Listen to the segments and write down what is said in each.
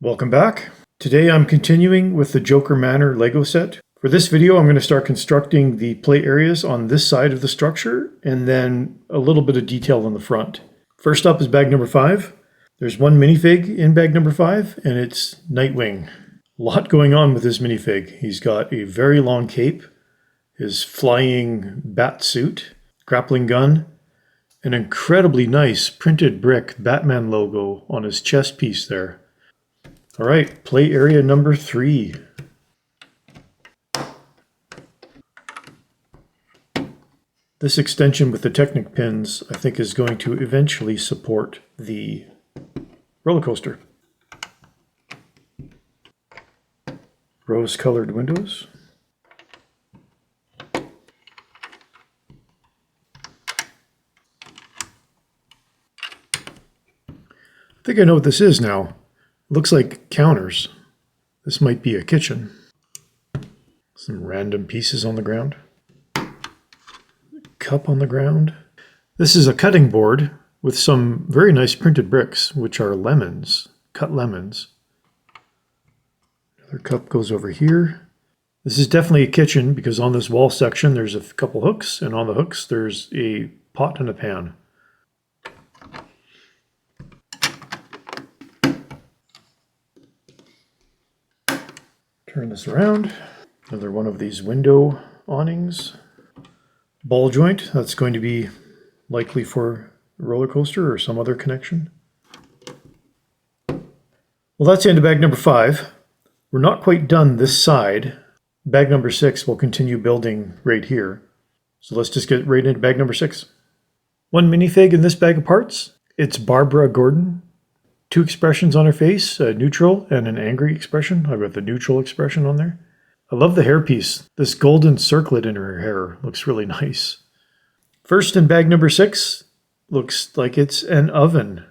Welcome back. Today I'm continuing with the Joker Manor Lego set. For this video I'm going to start constructing the play areas on this side of the structure and then a little bit of detail on the front. First up is bag number 5. There's one minifig in bag number 5 and it's Nightwing. A lot going on with this minifig. He's got a very long cape, his flying bat suit, grappling gun, an incredibly nice printed brick Batman logo on his chest piece there. All right, play area number 3. This extension with the Technic pins, I think, is going to eventually support the roller coaster. Rose-colored windows. I think I know what this is now. Looks like counters. This might be a kitchen. Some random pieces on the ground. Cup on the ground. This is a cutting board with some very nice printed bricks, which are lemons, cut lemons. Another cup goes over here. This is definitely a kitchen because on this wall section there's a couple hooks, and on the hooks there's a pot and a pan. Turn this around. Another one of these window awnings. Ball joint, that's going to be likely for a roller coaster or some other connection. Well, that's the end of bag number 5. We're not quite done this side. Bag number 6 will continue building right here. So let's just get right into bag number 6. One minifig in this bag of parts. It's Barbara Gordon. 2 expressions on her face, a neutral and an angry expression. I've got the neutral expression on there. I love the hairpiece. This golden circlet in her hair looks really nice. First in bag number 6, looks like it's an oven.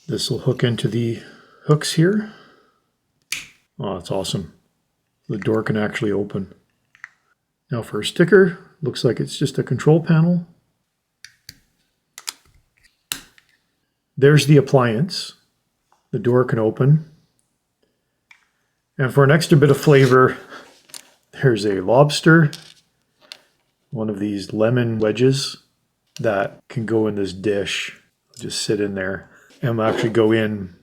This will hook into the hooks here. Oh, that's awesome. The door can actually open. Now for a sticker, looks like it's just a control panel. There's the appliance. The door can open. And for an extra bit of flavor, there's a lobster, one of these lemon wedges that can go in this dish. Just sit in there and will actually go in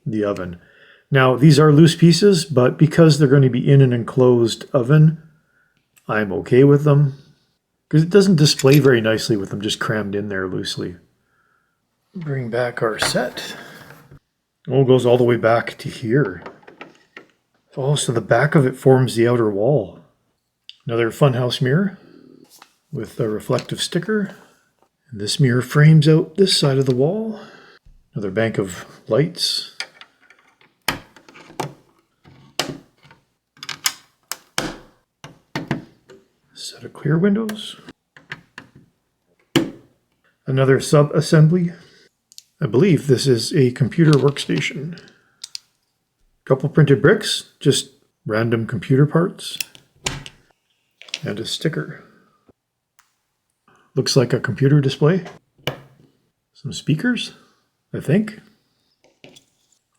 the oven. Now, these are loose pieces, but because they're going to be in an enclosed oven, I'm okay with them. Because it doesn't display very nicely with them just crammed in there loosely. Bring back our set. Oh, it goes all the way back to here. Oh, so the back of it forms the outer wall. Another funhouse mirror with a reflective sticker. And this mirror frames out this side of the wall. Another bank of lights. Set of clear windows. Another sub-assembly. I believe this is a computer workstation. Couple printed bricks, just random computer parts. And a sticker. Looks like a computer display. Some speakers, I think.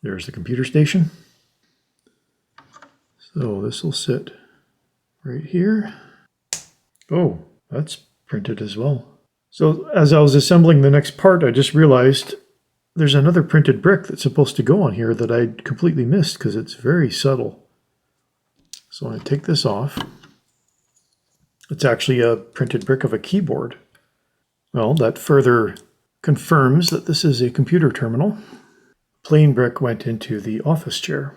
There's the computer station. So this will sit right here. Oh, that's printed as well. So as I was assembling the next part, I just realized there's another printed brick that's supposed to go on here that I completely missed because it's very subtle. So I'm going to take this off. It's actually a printed brick of a keyboard. Well, that further confirms that this is a computer terminal. Plain brick went into the office chair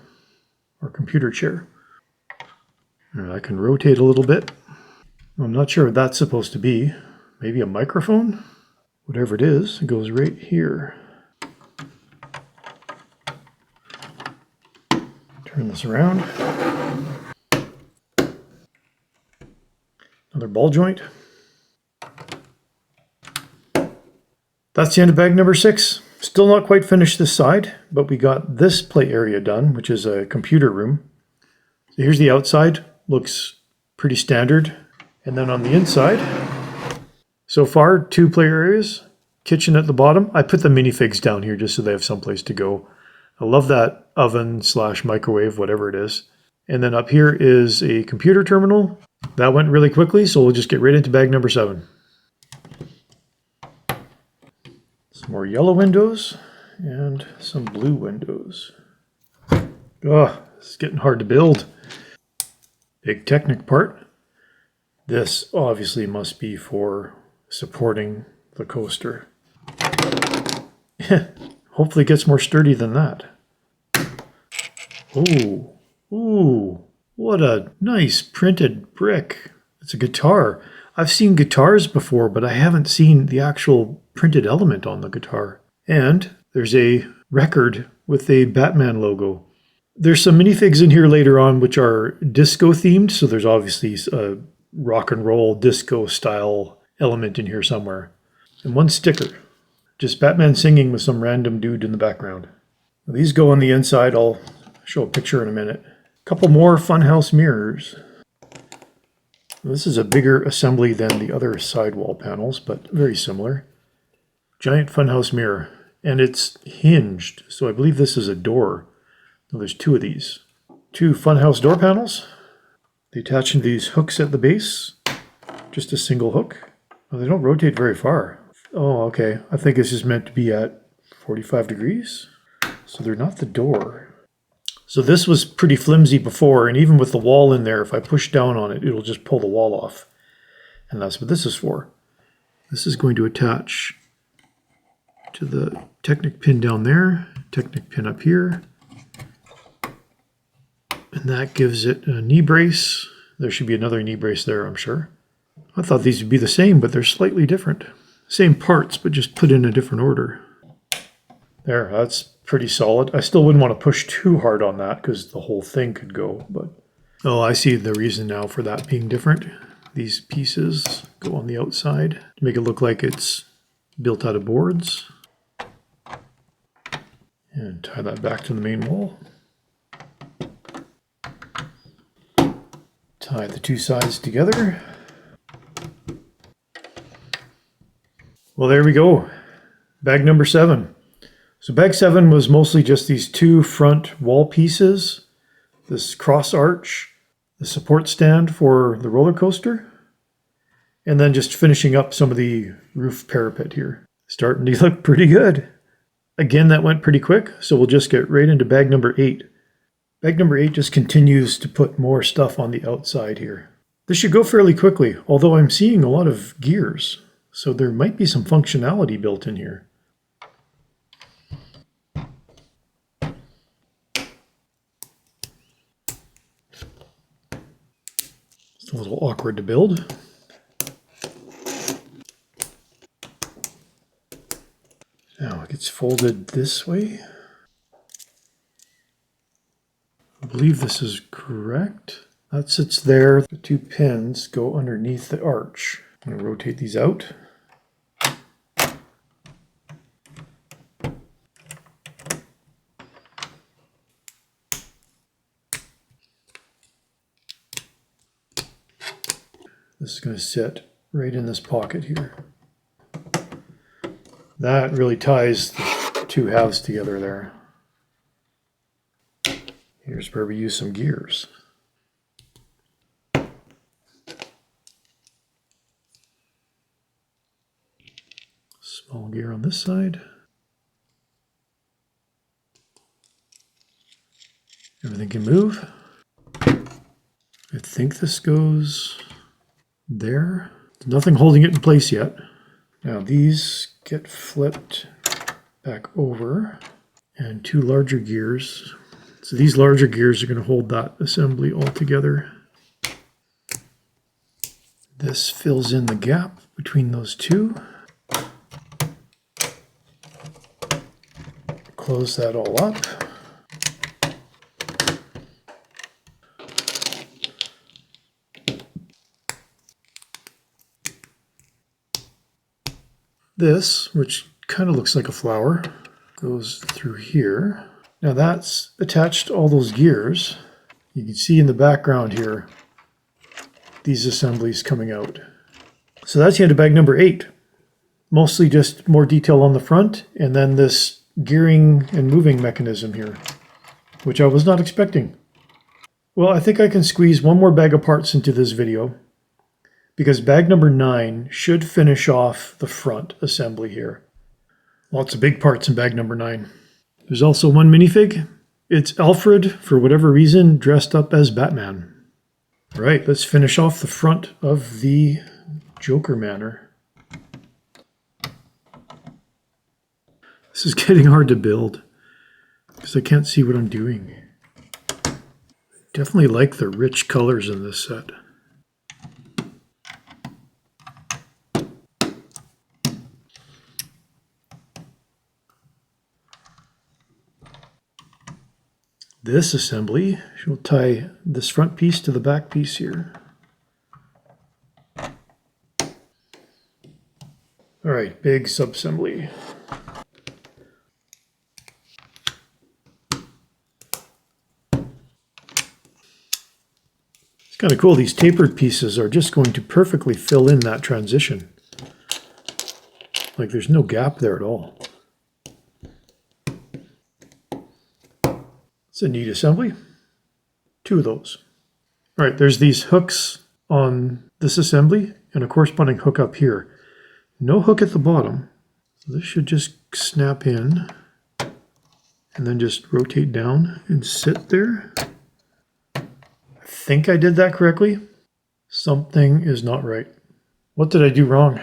or computer chair. And I can rotate a little bit. I'm not sure what that's supposed to be. Maybe a microphone? Whatever it is, it goes right here. Turn this around. Another ball joint. That's the end of bag number 6. Still not quite finished this side, but we got this play area done, which is a computer room. So here's the outside. Looks pretty standard. And then on the inside, so far, 2 player areas, kitchen at the bottom. I put the minifigs down here just so they have someplace to go. I love that oven / microwave, whatever it is. And then up here is a computer terminal. That went really quickly, so we'll just get right into bag number 7. Some more yellow windows and some blue windows. Oh, it's getting hard to build. Big Technic part. This obviously must be for supporting the coaster. Hopefully it gets more sturdy than that. Ooh, ooh, what a nice printed brick. It's a guitar. I've seen guitars before, but I haven't seen the actual printed element on the guitar. And there's a record with a Batman logo. There's some minifigs in here later on which are disco themed, so there's obviously a rock and roll disco style element in here somewhere. And one sticker. Just Batman singing with some random dude in the background. These go on the inside. I'll show a picture in a minute. A couple more funhouse mirrors. This is a bigger assembly than the other sidewall panels, but very similar. Giant funhouse mirror. And it's hinged, so I believe this is a door. Well, there's 2 of these. 2 funhouse door panels. They attach into these hooks at the base. Just a single hook. Oh, they don't rotate very far. Oh, okay. I think this is meant to be at 45 degrees. So they're not the door. So this was pretty flimsy before, and even with the wall in there, if I push down on it, it'll just pull the wall off. And that's what this is for. This is going to attach to the Technic pin down there, Technic pin up here. And that gives it a knee brace. There should be another knee brace there, I'm sure. I thought these would be the same, but they're slightly different. Same parts, but just put in a different order. There, that's pretty solid. I still wouldn't want to push too hard on that because the whole thing could go, but... Oh, I see the reason now for that being different. These pieces go on the outside to make it look like it's built out of boards. And tie that back to the main wall. Tie the 2 sides together. Well, there we go. Bag number 7. So bag 7 was mostly just these 2 front wall pieces, this cross arch, the support stand for the roller coaster, and then just finishing up some of the roof parapet here. Starting to look pretty good. Again, that went pretty quick, so we'll just get right into bag number 8. Bag number 8 just continues to put more stuff on the outside here. This should go fairly quickly, although I'm seeing a lot of gears, so there might be some functionality built in here. It's a little awkward to build. Now it gets folded this way. I believe this is correct. That sits there. The 2 pins go underneath the arch. I'm going to rotate these out. This is going to sit right in this pocket here. That really ties the 2 halves together there. Here's where we use some gears. Small gear on this side. Everything can move. I think this goes there. There's nothing holding it in place yet. Now these get flipped back over, and 2 larger gears. So these larger gears are going to hold that assembly all together. This fills in the gap between those 2. Close that all up. This, which kind of looks like a flower, goes through here. Now that's attached to all those gears. You can see in the background here, these assemblies coming out. So that's the end of bag number 8. Mostly just more detail on the front, and then this gearing and moving mechanism here, which I was not expecting. Well, I think I can squeeze one more bag of parts into this video, because bag number 9 should finish off the front assembly here. Lots of big parts in bag number 9. There's also one minifig. It's Alfred, for whatever reason, dressed up as Batman. All right, let's finish off the front of the Joker Manor. This is getting hard to build because I can't see what I'm doing. Definitely like the rich colors in this set. This assembly, we'll tie this front piece to the back piece here. All right, big subassembly. It's kind of cool. These tapered pieces are just going to perfectly fill in that transition. Like there's no gap there at all. It's a neat assembly. 2 of those. All right, there's these hooks on this assembly and a corresponding hook up here. No hook at the bottom. So this should just snap in and then just rotate down and sit there. I think I did that correctly. Something is not right. What did I do wrong?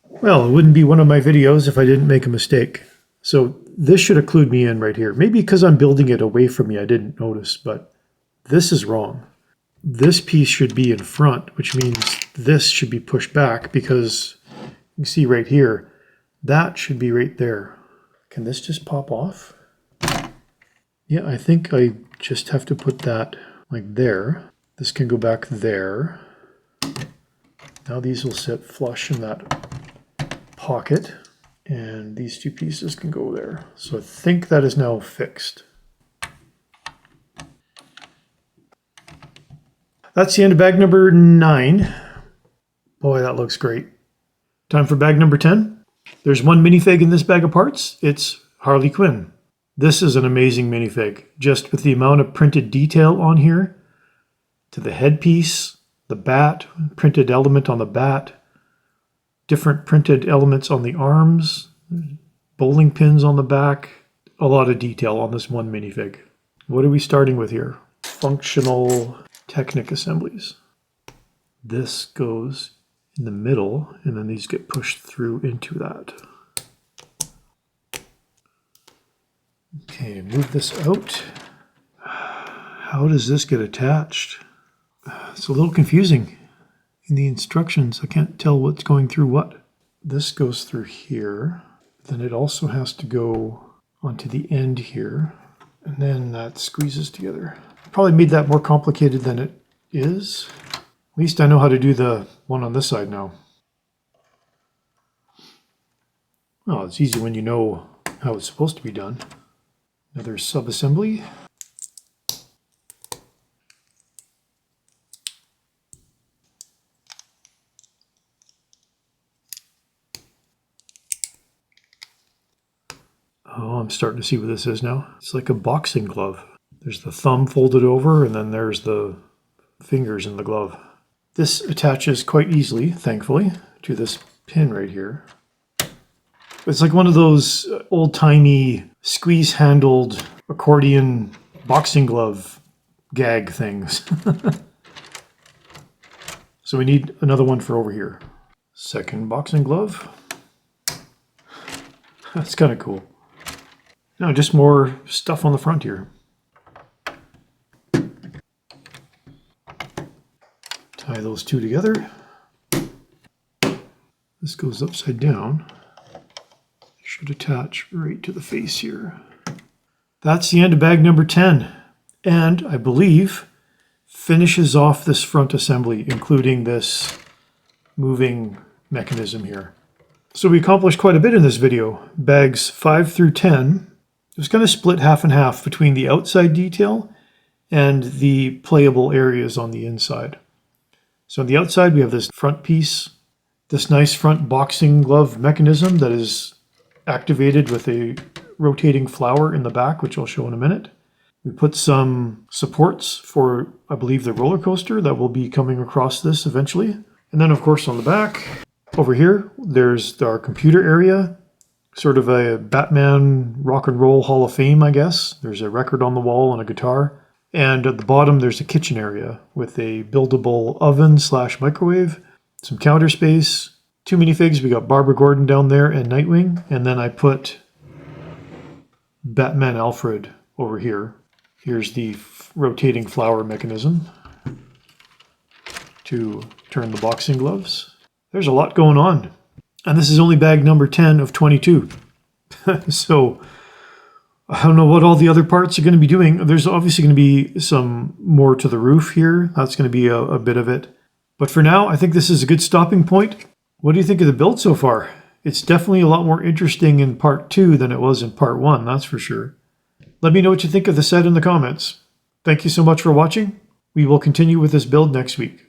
Well, it wouldn't be one of my videos if I didn't make a mistake. So this should have clued me in right here. Maybe because I'm building it away from me, I didn't notice, but this is wrong. This piece should be in front, which means this should be pushed back because you can see right here, that should be right there. Can this just pop off? Yeah, I think I just have to put that like there. This can go back there. Now these will sit flush in that pocket. And these 2 pieces can go there. So I think that is now fixed. That's the end of bag number 9. Boy, that looks great. Time for bag number 10. There's one minifig in this bag of parts. It's Harley Quinn. This is an amazing minifig. Just with the amount of printed detail on here, to the headpiece, the bat, printed element on the bat, different printed elements on the arms, bowling pins on the back, a lot of detail on this one minifig. What are we starting with here? Functional Technic assemblies. This goes in the middle, and then these get pushed through into that. Okay, move this out. How does this get attached? It's a little confusing. In the instructions, I can't tell what's going through what. This goes through here. Then it also has to go onto the end here. And then that squeezes together. Probably made that more complicated than it is. At least I know how to do the one on this side now. Well, it's easy when you know how it's supposed to be done. Another sub-assembly. Oh, I'm starting to see what this is now. It's like a boxing glove. There's the thumb folded over, and then there's the fingers in the glove. This attaches quite easily, thankfully, to this pin right here. It's like one of those old-timey, squeeze-handled accordion boxing glove gag things. So we need another one for over here. Second boxing glove. That's kind of cool. Now just more stuff on the front here. Tie those 2 together. This goes upside down. Should attach right to the face here. That's the end of bag number 10. And I believe finishes off this front assembly, including this moving mechanism here. So we accomplished quite a bit in this video. Bags 5 through 10. It was kind of split half and half between the outside detail and the playable areas on the inside. So on the outside, we have this front piece, this nice front boxing glove mechanism that is activated with a rotating flower in the back, which I'll show in a minute. We put some supports for, I believe, the roller coaster that will be coming across this eventually. And then, of course, on the back, over here, there's our computer area, sort of a Batman Rock and Roll Hall of Fame, I guess. There's a record on the wall and a guitar. And at the bottom, there's a kitchen area with a buildable oven / microwave, some counter space, 2 minifigs. We got Barbara Gordon down there and Nightwing. And then I put Batman Alfred over here. Here's the rotating flower mechanism to turn the boxing gloves. There's a lot going on. And this is only bag number 10 of 22. So I don't know what all the other parts are going to be doing. There's obviously going to be some more to the roof here. That's going to be a bit of it. But for now, I think this is a good stopping point. What do you think of the build so far? It's definitely a lot more interesting in part 2 than it was in part 1, that's for sure. Let me know what you think of the set in the comments. Thank you so much for watching. We will continue with this build next week.